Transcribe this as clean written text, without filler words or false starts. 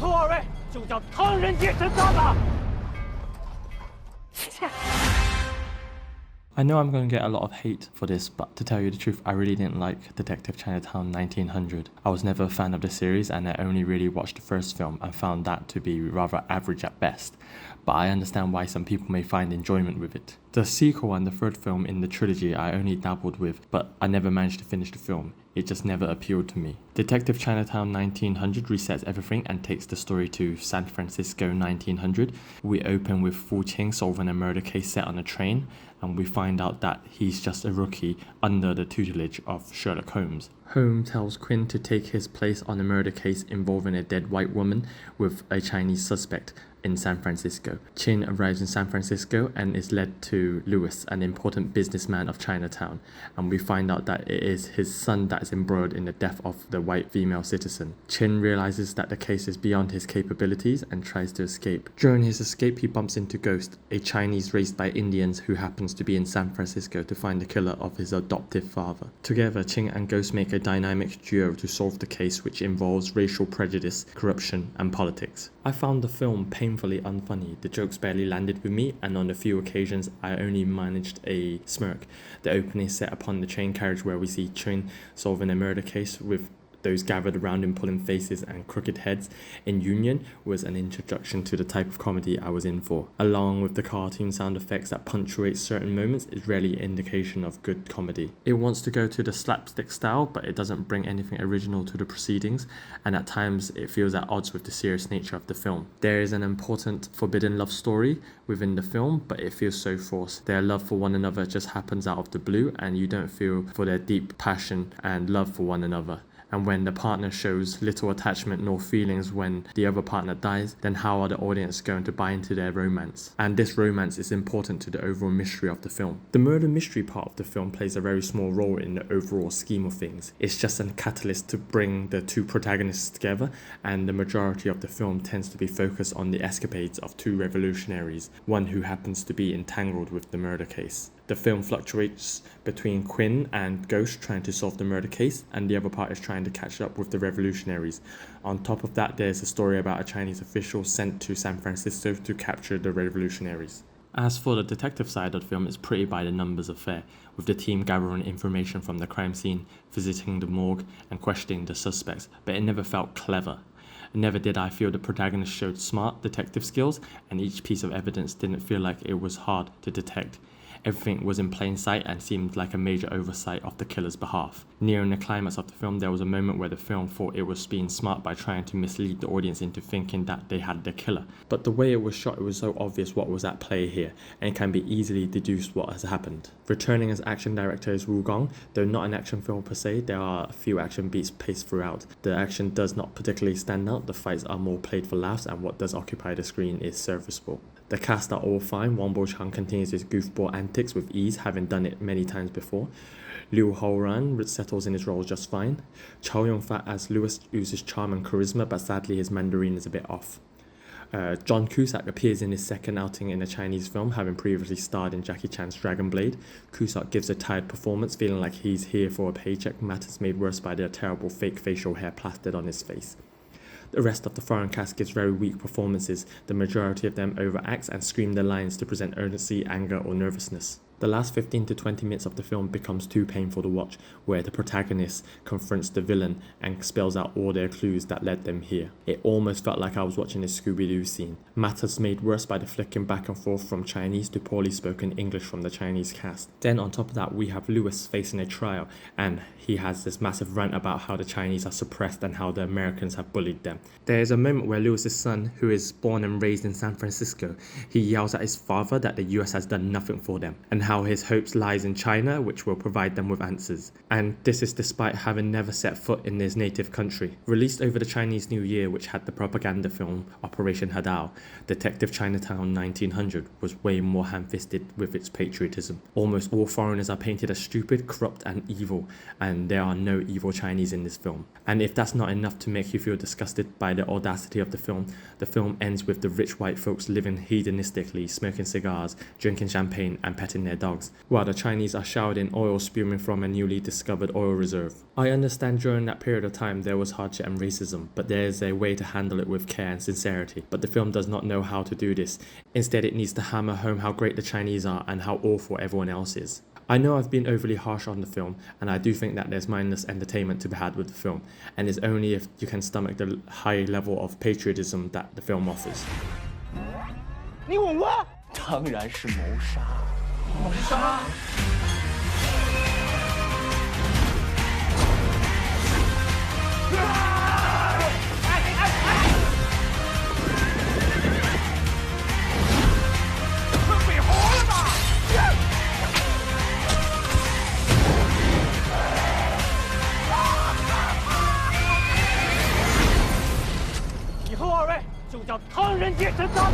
后二位就叫唐人街神探吧。切。 I know I'm going to get a lot of hate for this, but to tell you the truth, I really didn't like Detective Chinatown 1900. I was never a fan of the series and I only really watched the first film and found that to be rather average at best, but I understand why some people may find enjoyment with it. The sequel and the third film in the trilogy I only dabbled with, but I never managed to finish the film. It just never appealed to me. Detective Chinatown 1900 resets everything and takes the story to San Francisco 1900. We open with Sicheng solving a murder case set on a train, and we find out that he's just a rookie under the tutelage of Sherlock Holmes. Holmes tells Quinn to take his place on a murder case involving a dead white woman with a Chinese suspect in San Francisco. Chen arrives in San Francisco and is led to Louis, an important businessman of Chinatown, and we find out that it is his son that is embroiled in the death of the white female citizen. Chen realizes that the case is beyond his capabilities and tries to escape. During his escape, he bumps into Ghost, a Chinese raised by Indians who happens to be in San Francisco to find the killer of his adoptive father. Together, Ching and Ghost make a dynamic duo to solve the case, which involves racial prejudice, corruption, and politics. I found the film painfully unfunny. The jokes barely landed with me, and on a few occasions I only managed a smirk. The opening set upon the train carriage where we see Chen solving a murder case with those gathered around him pulling faces and crooked heads in union was an introduction to the type of comedy I was in for. Along with the cartoon sound effects that punctuate certain moments is rarely an indication of good comedy. It wants to go to the slapstick style, but it doesn't bring anything original to the proceedings, and at times it feels at odds with the serious nature of the film. There is an important forbidden love story within the film, but it feels so forced. Their love for one another just happens out of the blue, and you don't feel for their deep passion and love for one another. And when the partner shows little attachment nor feelings when the other partner dies, then how are the audience going to buy into their romance? And this romance is important to the overall mystery of the film. The murder mystery part of the film plays a very small role in the overall scheme of things. It's just a catalyst to bring the two protagonists together, and the majority of the film tends to be focused on the escapades of two revolutionaries, one who happens to be entangled with the murder case. The film fluctuates between Quinn and Ghost trying to solve the murder case, and the other part is trying to catch up with the revolutionaries. On top of that, there's a story about a Chinese official sent to San Francisco to capture the revolutionaries. As for the detective side of the film, it's pretty by the numbers affair, with the team gathering information from the crime scene, visiting the morgue, and questioning the suspects, but it never felt clever. Never did I feel the protagonist showed smart detective skills, and each piece of evidence didn't feel like it was hard to detect. Everything was in plain sight and seemed like a major oversight of the killer's behalf. Nearing the climax of the film, there was a moment where the film thought it was being smart by trying to mislead the audience into thinking that they had the killer. But the way it was shot, it was so obvious what was at play here, and it can be easily deduced what has happened. Returning as action director is Wu Gong. Though not an action film per se, there are a few action beats paced throughout. The action does not particularly stand out, the fights are more played for laughs, and what does occupy the screen is serviceable. The cast are all fine. Wang Baoqiang continues his goofball antics with ease, having done it many times before. Liu Haoran settles in his role just fine. Chow as Louis uses charm and charisma, but sadly his Mandarin is a bit off. John Cusack appears in his second outing in a Chinese film, having previously starred in Jackie Chan's Dragon Blade. Cusack gives a tired performance, feeling like he's here for a paycheck, matters made worse by the terrible fake facial hair plastered on his face. The rest of the foreign cast gives very weak performances. The majority of them overacts and scream their lines to present urgency, anger, or nervousness. The last 15 to 20 minutes of the film becomes too painful to watch, where the protagonist confronts the villain and spells out all their clues that led them here. It almost felt like I was watching a Scooby-Doo scene. Matters made worse by the flicking back and forth from Chinese to poorly spoken English from the Chinese cast. Then on top of that, we have Louis facing a trial, and he has this massive rant about how the Chinese are suppressed and how the Americans have bullied them. There is a moment where Louis's son, who is born and raised in San Francisco, he yells at his father that the US has done nothing for them, and how his hopes lies in China, which will provide them with answers. And this is despite having never set foot in his native country. Released over the Chinese New Year, which had the propaganda film Operation Hadao, Detective Chinatown 1900 was way more ham-fisted with its patriotism. Almost all foreigners are painted as stupid, corrupt, and evil, and there are no evil Chinese in this film. And if that's not enough to make you feel disgusted by the audacity of the film ends with the rich white folks living hedonistically, smoking cigars, drinking champagne, and petting their dogs, while the Chinese are showered in oil spewing from a newly discovered oil reserve. I understand during that period of time there was hardship and racism, but there is a way to handle it with care and sincerity. But the film does not know how to do this. Instead, it needs to hammer home how great the Chinese are and how awful everyone else is. I know I've been overly harsh on the film, and I do think that there's mindless entertainment to be had with the film, and it's only if you can stomach the high level of patriotism that the film offers. 你吻我？当然是谋杀。谋杀？被活了吧！以后二位就叫唐人街神探。